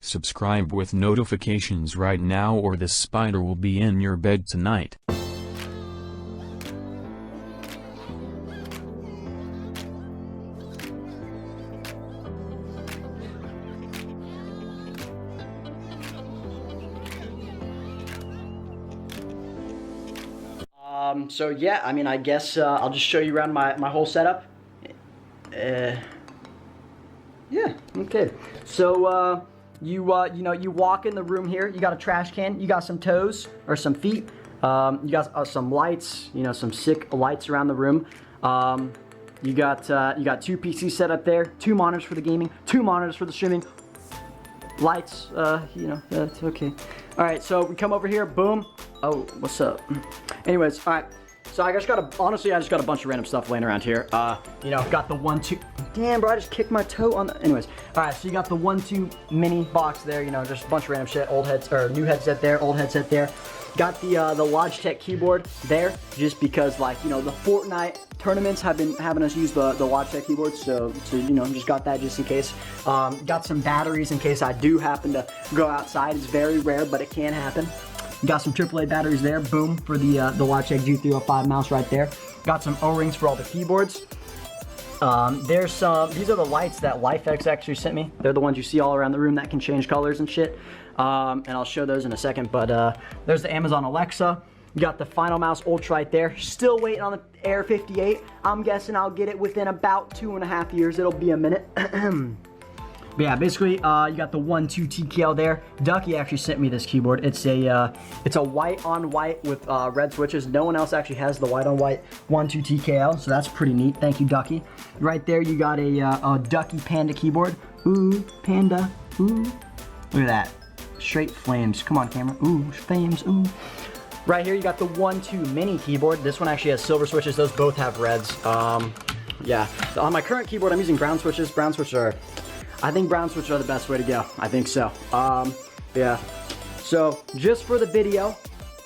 Subscribe with notifications right now or this spider will be in your bed tonight. So yeah, I mean, I guess I'll just show you around my whole setup. Yeah, okay. So you know, you walk in the room here. You got a trash can. You got some toes or some feet. You got some lights. You know, some sick lights around the room. You got two PCs set up there. 2 monitors for the gaming. 2 monitors for the streaming. Lights. You know, that's okay. All right. So we come over here. Boom. Oh, what's up? Anyways, all right. So I just got honestly, I just got a bunch of random stuff laying around here. You know, got the 1-2. Damn, bro, I just kicked my toe on the. Anyways, all right. So you got the 1-2 mini box there. You know, just a bunch of random shit. Old heads or new headset there. Old headset there. Got the Logitech keyboard there, just because, like, you know, the Fortnite tournaments have been having us use the Logitech keyboard, so you know, just got that just in case. Got some batteries in case I do happen to go outside. It's very rare, but it can happen. Got some AAA batteries there, boom, for the Logitech G305 mouse right there. Got some O-rings for all the keyboards. There's some, these are the lights that LifeX actually sent me. They're the ones you see all around the room that can change colors and shit. And I'll show those in a second, but there's the Amazon Alexa. You got the Final Mouse Ultra right there. Still waiting on the Air 58. I'm guessing I'll get it within about 2.5 years. It'll be a minute. But yeah, basically, you got the 1-2 TKL there. Ducky actually sent me this keyboard. It's a white on white with red switches. No one else actually has the white on white 1-2 TKL, so that's pretty neat. Thank you, Ducky. Right there, you got a Ducky Panda keyboard. Ooh, Panda. Ooh, look at that. Straight flames. Come on, camera. Ooh, flames. Ooh. Right here, you got the 1-2 mini keyboard. This one actually has silver switches. Those both have reds. Yeah. So on my current keyboard, I'm using brown switches. Brown switches are. I think brown switches are the best way to go. I think so. Yeah. So just for the video,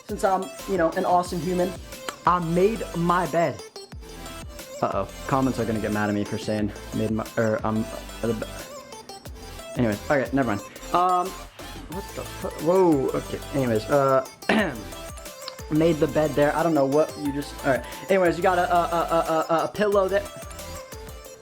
since I'm, you know, an awesome human, I made my bed. Uh-oh. Comments are gonna get mad at me for saying made my, anyways, okay, never mind. What the fuck? Whoa, okay. Anyways, made the bed there. I don't know what you just, all right. Anyways, you got a pillow there.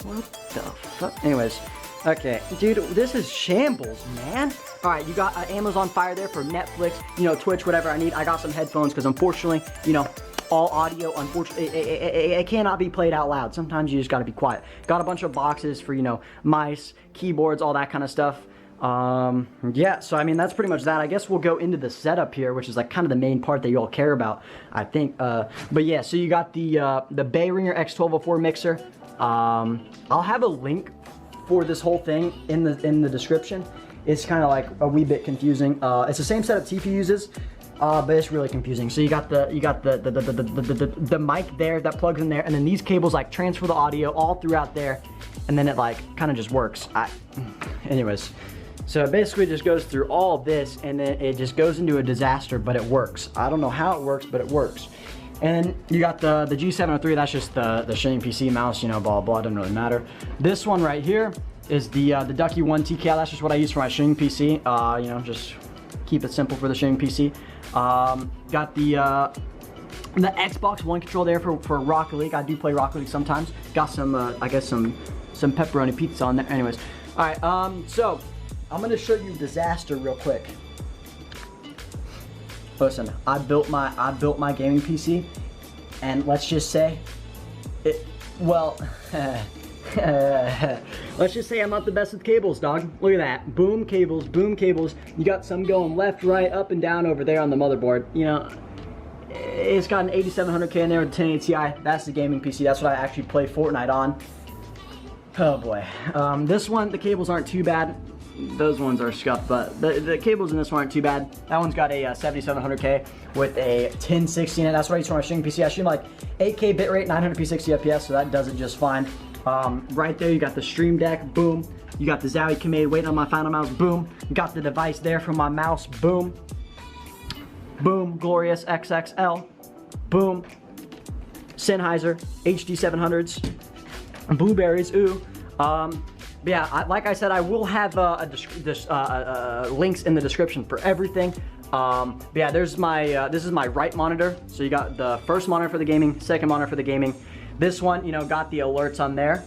What the fuck? Anyways. Okay, dude, this is shambles, man. All right, you got Amazon Fire there for Netflix, you know, Twitch, whatever I need. I got some headphones because unfortunately, you know, all audio, unfortunately, it cannot be played out loud. Sometimes you just got to be quiet. Got a bunch of boxes for, you know, mice, keyboards, all that kind of stuff. Yeah, so I mean, that's pretty much that. I guess we'll go into the setup here, which is like kind of the main part that you all care about, I think. But yeah, so you got the Behringer X1204 mixer. I'll have a link for this whole thing in the description. It's kind of like a wee bit confusing. It's the same setup TP uses, but it's really confusing. So you got the mic there that plugs in there, and then these cables like transfer the audio all throughout there, and then it like kind of just works. Anyways, so it basically just goes through all this, and then it just goes into a disaster, but it works. I don't know how it works, but it works. And then you got the G703, that's just the streaming PC mouse, you know, blah, blah, doesn't really matter. This one right here is the Ducky 1 TKL, that's just what I use for my streaming PC. You know, just keep it simple for the streaming PC. Got the Xbox One control there for Rocket League. I do play Rocket League sometimes. Got some, I guess some pepperoni pizza on there. Anyways, all right, so I'm gonna show you disaster real quick. Listen, I built my gaming PC, and let's just say, let's just say I'm not the best with cables, dog. Look at that, boom cables, boom cables. You got some going left, right, up, and down over there on the motherboard. You know, it's got an 8700K in there with a 1080 Ti. That's the gaming PC. That's what I actually play Fortnite on. Oh boy, this one, the cables aren't too bad. Those ones are scuffed, but the cables in this one aren't too bad. That one's got a 7700K with a 1060 in it. That's what I use for my streaming PC. I stream like 8K bitrate, 900p 60 FPS, so that does it just fine. Right there, you got the Stream Deck, boom. You got the Zowie Kamei waiting on my Final Mouse, boom. You got the device there for my mouse, boom. Boom, Glorious XXL, boom. Sennheiser HD 700s, Blueberries, ooh. But yeah, like I said, I will have links in the description for everything. But yeah, there's my this is my right monitor. So you got the first monitor for the gaming, second monitor for the gaming. This one, you know, got the alerts on there.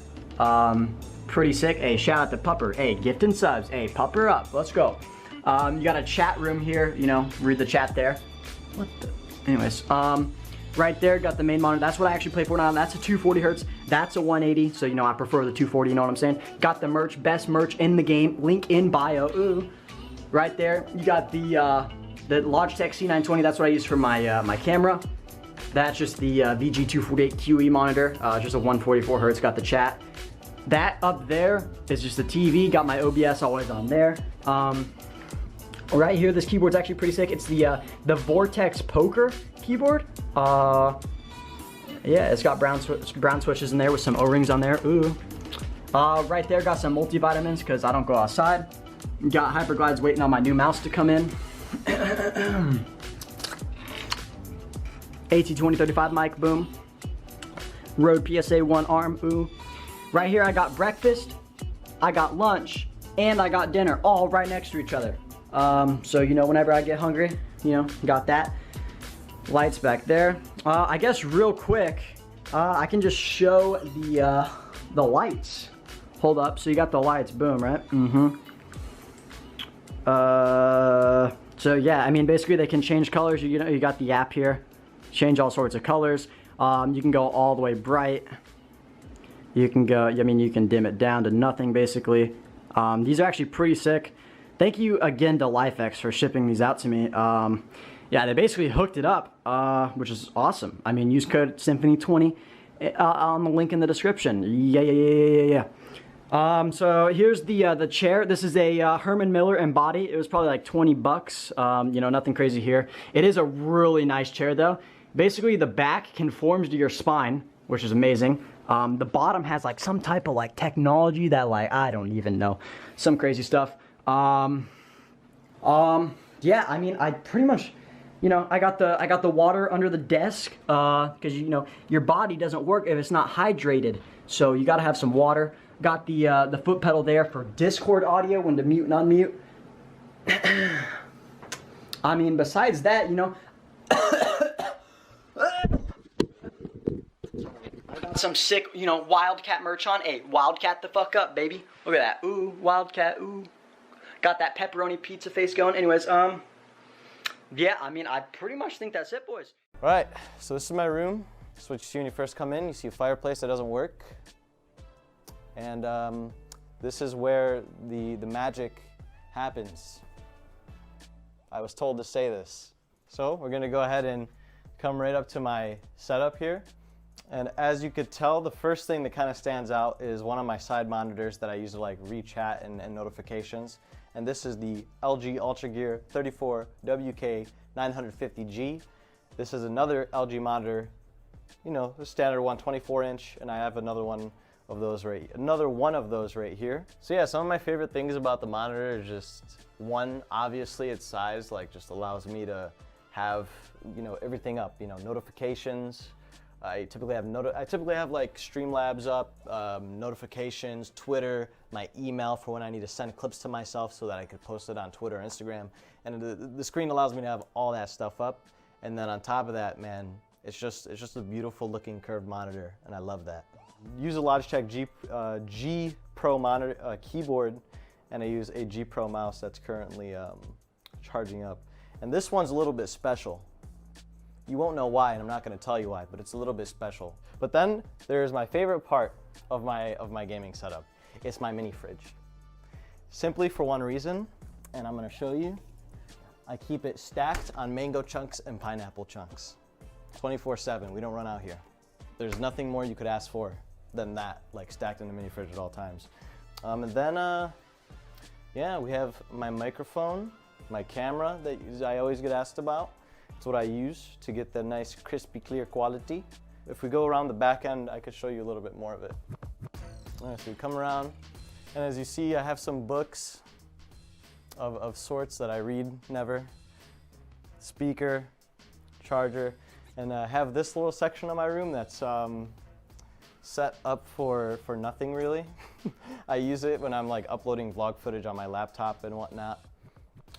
Pretty sick. Hey, shout out to Pupper. Hey, gift and subs. Hey, Pupper up. Let's go. You got a chat room here. You know, read the chat there. What the? Anyways, right there, got the main monitor. That's what I actually play Fortnite on. That's a 240 hertz. That's a 180. So, you know, I prefer the 240, you know what I'm saying? Got the merch, best merch in the game. Link in bio. Ooh. Right there, you got the Logitech C920. That's what I use for my, my camera. That's just the VG248 QE monitor. Just a 144 hertz, got the chat. That up there is just the TV. Got my OBS always on there. Right here, this keyboard's actually pretty sick. It's the Vortex Poker keyboard. Yeah, it's got brown switches in there with some O-rings on there. Ooh. Right there, got some multivitamins because I don't go outside. Got Hyperglides waiting on my new mouse to come in. AT2035 mic, boom. Rode PSA 1 arm, ooh. Right here, I got breakfast, I got lunch, and I got dinner, all right next to each other. So, you know, whenever I get hungry, you know, got that. Lights back there. I guess real quick, I can just show the lights. Hold up, so you got the lights, boom, right? Mm-hmm. So yeah, I mean, basically they can change colors. You know, you got the app here, change all sorts of colors. You can go all the way bright. You can go, I mean, you can dim it down to nothing, basically. These are actually pretty sick. Thank you again to LifeX for shipping these out to me. Yeah, they basically hooked it up, which is awesome. I mean, use code Symphony20 on the link in the description. Yeah. So here's the chair. This is a Herman Miller Embody. It was probably like 20 bucks. You know, nothing crazy here. It is a really nice chair though. Basically, the back conforms to your spine, which is amazing. The bottom has like some type of like technology that like, I don't even know. Some crazy stuff. Yeah, I mean, I pretty much, you know, I got the water under the desk, because, you know, your body doesn't work if it's not hydrated. So you got to have some water. Got the foot pedal there for Discord audio, when to mute and unmute. I mean, besides that, you know, I got some sick, you know, Wildcat merch on. Hey, Wildcat the fuck up, baby. Look at that. Ooh, Wildcat, ooh. Got that pepperoni pizza face going. Anyways, yeah, I mean, I pretty much think that's it, boys. All right, so this is my room. This is what you see when you first come in. You see a fireplace that doesn't work. And this is where the magic happens. I was told to say this. So we're gonna go ahead and come right up to my setup here. And as you could tell, the first thing that kind of stands out is one of my side monitors that I use to like read chat and notifications. And this is the LG Ultra Gear 34WK950G. This is another LG monitor, you know, the standard one, 24-inch, and I have another one of those right here. So yeah, some of my favorite things about the monitor is just, one, obviously its size, like just allows me to have, you know, everything up, you know, notifications. I typically have like Streamlabs up, notifications, Twitter, my email for when I need to send clips to myself so that I could post it on Twitter or Instagram. And the screen allows me to have all that stuff up. And then on top of that, man, it's just a beautiful looking curved monitor, and I love that. Use a Logitech G Pro monitor keyboard, and I use a G Pro mouse that's currently charging up. And this one's a little bit special. You won't know why, and I'm not going to tell you why, but it's a little bit special. But then there's my favorite part of my gaming setup. It's my mini fridge. Simply for one reason, and I'm going to show you. I keep it stacked on mango chunks and pineapple chunks. 24/7, we don't run out here. There's nothing more you could ask for than that, like stacked in the mini fridge at all times. And then, yeah, we have my microphone, my camera that I always get asked about. It's what I use to get the nice, crispy, clear quality. If we go around the back end, I could show you a little bit more of it. All right, so we come around, and as you see, I have some books of sorts that I read never. Speaker, charger, and I have this little section of my room that's set up for nothing really. I use it when I'm like uploading vlog footage on my laptop and whatnot.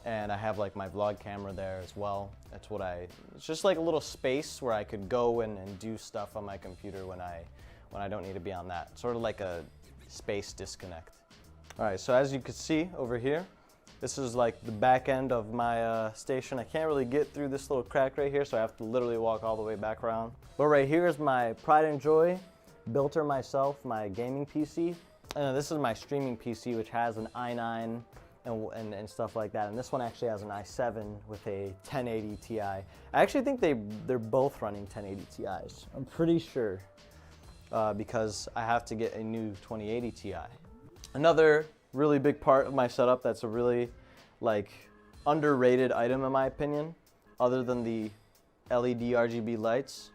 And I have like my vlog camera there as well. It's just like a little space where I could go and do stuff on my computer when I don't need to be on that. Sort of like a space disconnect. All right, so as you can see over here, this is like the back end of my station. I can't really get through this little crack right here, so I have to literally walk all the way back around. But right here is my pride and joy, built her myself, my gaming PC. And this is my streaming PC, which has an i9 and stuff like that. And this one actually has an i7 with a 1080 Ti. I actually think they're both running 1080 Ti's. I'm pretty sure, because I have to get a new 2080 Ti. Another really big part of my setup that's a really like underrated item in my opinion, other than the LED RGB lights,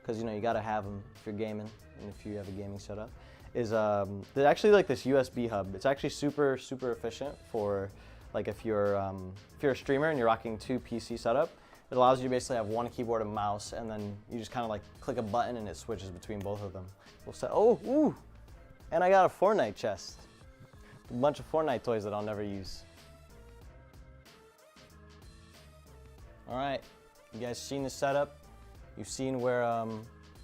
because you know you gotta have them if you're gaming and if you have a gaming setup, is there's actually like this USB hub. It's actually super efficient for like if you're a streamer and you're rocking 2 PC setup. It allows you to basically have one keyboard and mouse, and then you just kind of like click a button and it switches between both of them. We'll say, oh, ooh, and I got a Fortnite chest. A bunch of Fortnite toys that I'll never use. All right, you guys seen the setup? You've seen where,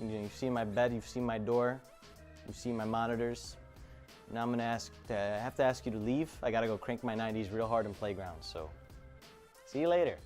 you've seen my bed, you've seen my door, you've seen my monitors. Now I'm gonna I have to ask you to leave. I gotta go crank my 90s real hard in Playground, so see you later.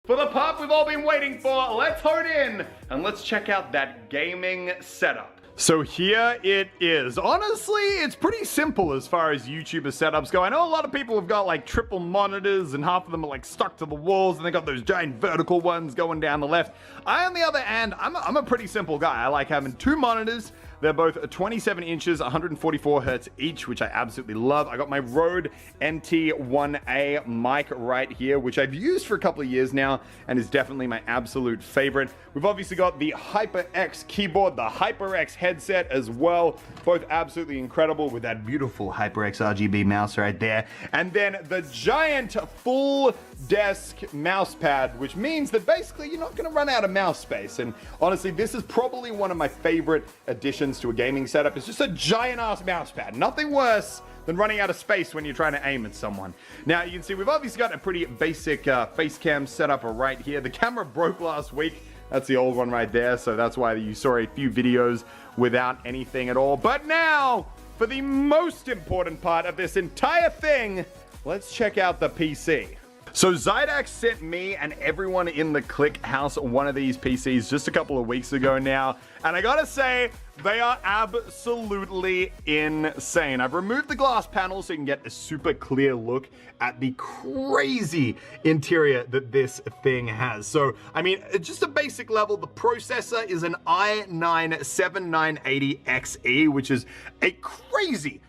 For the part we've all been waiting for, let's hone in and let's check out that gaming setup. So here it is. Honestly, it's pretty simple as far as YouTuber setups go. I know a lot of people have got like triple monitors and half of them are like stuck to the walls and they got those giant vertical ones going down the left. I, on the other hand, I'm a pretty simple guy. I like having 2 monitors. They're both 27 inches, 144 hertz each, which I absolutely love. I got my Rode NT1A mic right here, which I've used for a couple of years now and is definitely my absolute favorite. We've obviously got the HyperX keyboard, the HyperX headset as well. Both absolutely incredible with that beautiful HyperX RGB mouse right there. And then the giant full desk mouse pad, which means that basically you're not going to run out of mouse space. And honestly, this is probably one of my favorite additions to a gaming setup. It's just a giant ass mouse pad. Nothing worse than running out of space when you're trying to aim at someone. Now you can see we've obviously got a pretty basic face cam setup right here. The camera broke last week. That's the old one right there. So that's why you saw a few videos without anything at all. But now for the most important part of this entire thing, let's check out the PC. So Zydax sent me and everyone in the Click house one of these PCs just a couple of weeks ago now, and I gotta say, they are absolutely insane. I've removed the glass panel so you can get a super clear look at the crazy interior that this thing has. So, I mean, just a basic level, the processor is an i9-7980XE, which is a crazy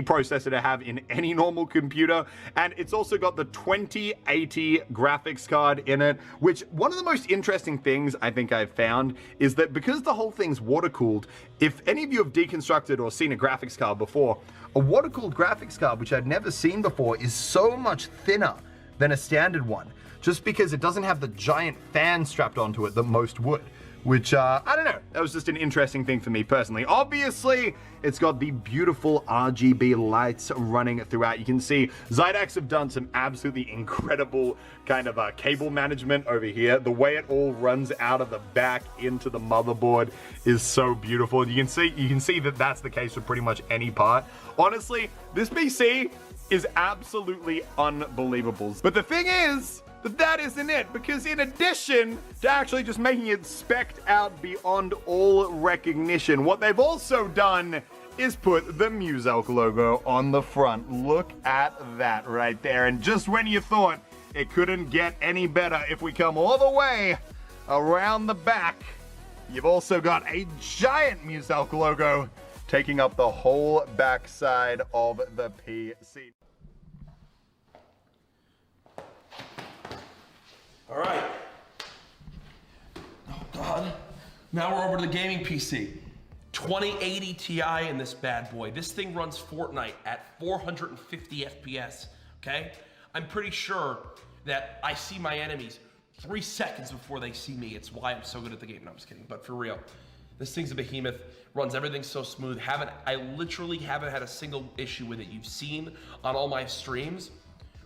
processor to have in any normal computer. And it's also got the 2080 graphics card in it, which one of the most interesting things I think I've found is that because the whole thing's water cooled, if any of you have deconstructed or seen a graphics card before, a water cooled graphics card, which I'd never seen before, is so much thinner than a standard one, just because it doesn't have the giant fan strapped onto it that most would. Which, I don't know, that was just an interesting thing for me personally. Obviously, it's got the beautiful RGB lights running throughout. You can see Zydax have done some absolutely incredible kind of cable management over here. The way it all runs out of the back into the motherboard is so beautiful. You can see that that's the case for pretty much any part. Honestly, this PC is absolutely unbelievable. But the thing is, that isn't it, because in addition to actually just making it spec'd out beyond all recognition, what they've also done is put the Muselk logo on the front. Look at that right there. And just when you thought it couldn't get any better, if we come all the way around the back, you've also got a giant Muselk logo taking up the whole backside of the PC. All right. Oh God. Now we're over to the gaming PC. 2080 Ti in this bad boy. This thing runs Fortnite at 450 FPS, okay? I'm pretty sure that I see my enemies 3 seconds before they see me. It's why I'm so good at the game. No, I'm just kidding, but for real. This thing's a behemoth, runs everything so smooth. I literally haven't had a single issue with it. You've seen on all my streams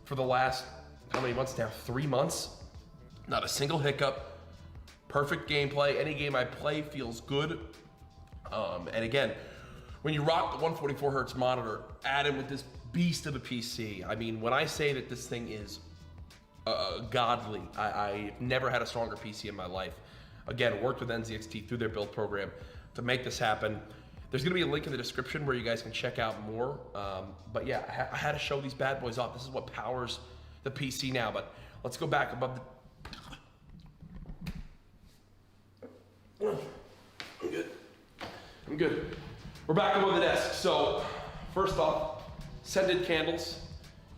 for the last, how many months now? 3 months. Not a single hiccup. Perfect gameplay. Any game I play feels good. And again, when you rock the 144 hertz monitor, add in with this beast of a PC. I mean, when I say that this thing is godly, I've never had a stronger PC in my life. Again, worked with NZXT through their build program to make this happen. There's gonna be a link in the description where you guys can check out more. But yeah, I had to show these bad boys off. This is what powers the PC now. But let's go back above the... I'm good. We're back above the desk. So first off, scented candles.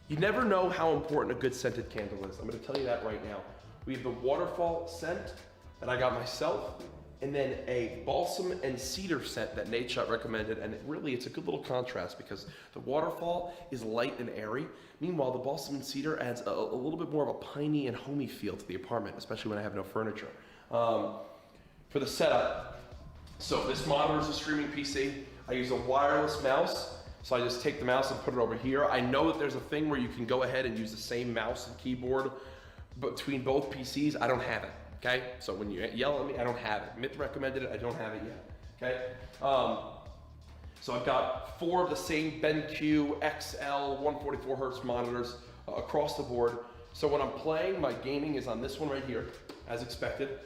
You never know how important a good scented candle is. I'm gonna tell you that right now. We have the waterfall scent that I got myself, and then a balsam and cedar scent that Nate Shot recommended, and it's a good little contrast because the waterfall is light and airy. Meanwhile, the balsam and cedar adds a little bit more of a piney and homey feel to the apartment, especially when I have no furniture. For the setup, so this monitor is a streaming PC. I use a wireless mouse, so I just take the mouse and put it over here. I know that there's a thing where you can go ahead and use the same mouse and keyboard between both PCs. I don't have it. Okay, so when you yell at me, I don't have it. Myth recommended it, I don't have it yet. Okay, so I've got 4 of the same BenQ XL 144 hertz monitors across the board. So when I'm playing, my gaming is on this one right here, as expected.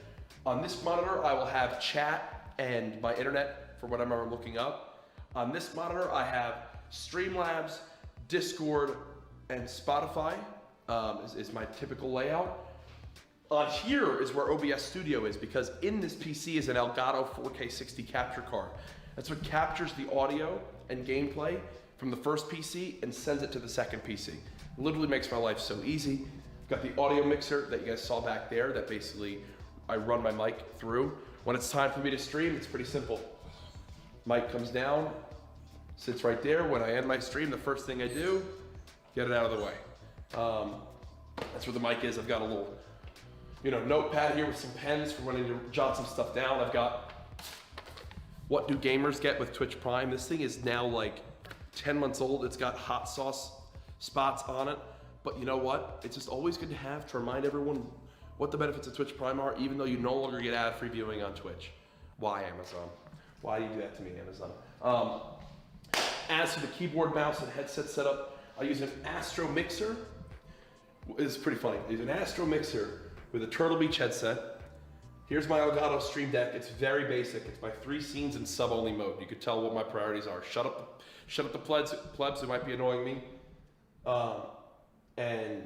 On this monitor, I will have chat and my internet for whatever I'm looking up. On this monitor, I have Streamlabs, Discord, and Spotify is my typical layout. On here is where OBS Studio is, because in this PC is an Elgato 4K 60 capture card. That's what captures the audio and gameplay from the first PC and sends it to the second PC. Literally makes my life so easy. Got the audio mixer that you guys saw back there that basically I run my mic through. When it's time for me to stream, it's pretty simple. Mic comes down, sits right there. When I end my stream, the first thing I do, get it out of the way. That's where the mic is. I've got a little notepad here with some pens for when I need to jot some stuff down. I've got what do gamers get with Twitch Prime. This thing is now like 10 months old. It's got hot sauce spots on it, but you know what? It's just always good to have to remind everyone what the benefits of Twitch Prime are, even though you no longer get ad-free viewing on Twitch. Why, Amazon? Why do you do that to me, Amazon? As for the keyboard, mouse, and headset setup, I use an Astro Mixer. It's pretty funny. I use an Astro Mixer with a Turtle Beach headset. Here's my Elgato Stream Deck. It's very basic. It's my 3 scenes in sub-only mode. You could tell what my priorities are. Shut up the plebs who might be annoying me. And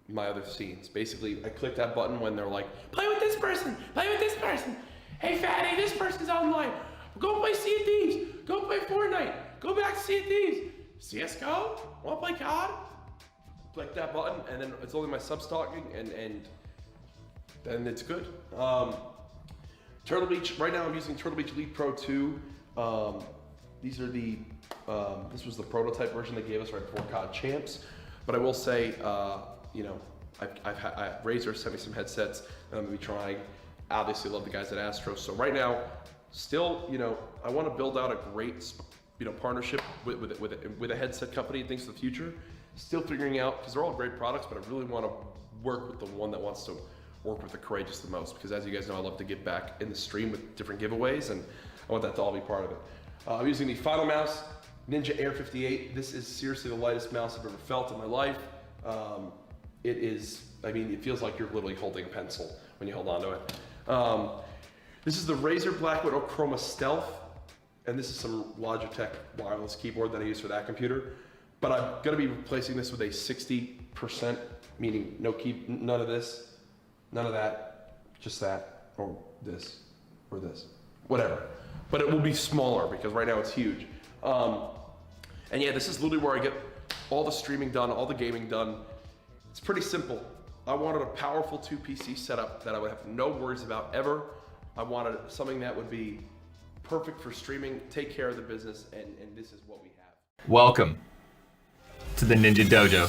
my other scenes. Basically, I click that button when they're like, play with this person, play with this person. Hey fatty, this person's online. Go play Sea of Thieves. Go play Fortnite. Go back to Sea of Thieves. CSGO? Wanna play COD? Click that button, and then it's only my sub-stalking, and then it's good. Turtle Beach, right now I'm using Turtle Beach Elite Pro 2. These are this was the prototype version they gave us right before COD Champs. But I will say, Razer sent me some headsets that I'm gonna be trying. Obviously love the guys at Astro. So right now, still, I wanna build out a great, partnership with a headset company and things for the future. Still figuring out, because they're all great products, but I really want to work with the one that wants to work with the courageous the most, because as you guys know, I love to give back in the stream with different giveaways, and I want that to all be part of it. I'm using the Final Mouse Ninja Air 58. This is seriously the lightest mouse I've ever felt in my life. It feels like you're literally holding a pencil when you hold onto it. This is the Razer Black Widow Chroma Stealth, and this is some Logitech wireless keyboard that I use for that computer. But I'm gonna be replacing this with a 60%, meaning no key, none of this, none of that, just that, or this, whatever. But it will be smaller because right now it's huge. And yeah, this is literally where I get all the streaming done, all the gaming done. It's pretty simple. I wanted a powerful 2 PC setup that I would have no worries about ever. I wanted something that would be perfect for streaming, take care of the business, and this is what we have. Welcome to the Ninja Dojo.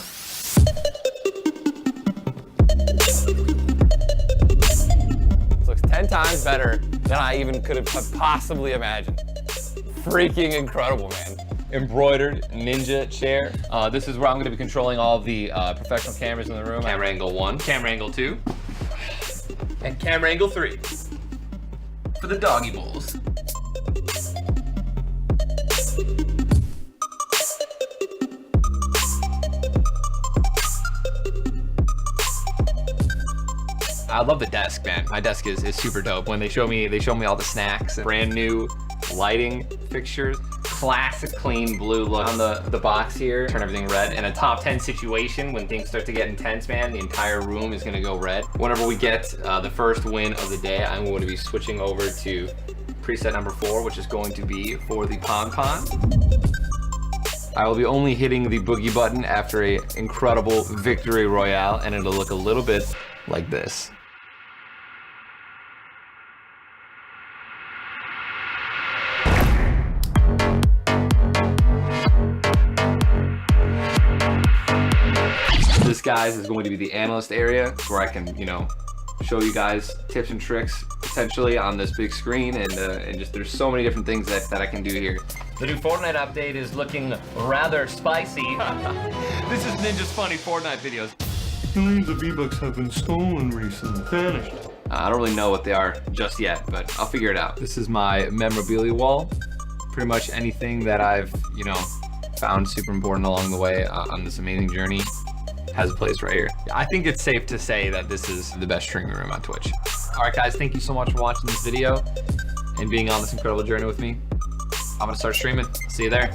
This looks 10 times better than than I even could have possibly imagined. Freaking incredible, man. Embroidered ninja chair. This is where I'm gonna be controlling all of the professional cameras in the room. Camera angle 1, camera angle 2, and camera angle 3 for the doggy bowls. I love the desk, man. My desk is super dope. When they show me all the snacks, brand new lighting fixtures, classic clean blue look on the box here. Turn everything red. In a top 10 situation, when things start to get intense, man, the entire room is gonna go red. Whenever we get the first win of the day, I'm going to be switching over to preset number 4, which is going to be for the pom-pom. I will be only hitting the boogie button after a incredible victory royale, and it'll look a little bit like this. This, guys, is going to be the analyst area where I can, you know, show you guys tips and tricks potentially on this big screen, and just there's so many different things that I can do here. The new Fortnite update is looking rather spicy. This is Ninja's funny Fortnite videos. Millions of V-Bucks have been stolen recently. Vanished. I don't really know what they are just yet, but I'll figure it out. This is my memorabilia wall. Pretty much anything that I've, you know, found super important along the way on this amazing journey has a place right here. I think it's safe to say that this is the best streaming room on Twitch. All right, guys, thank you so much for watching this video and being on this incredible journey with me. I'm gonna start streaming. See you there.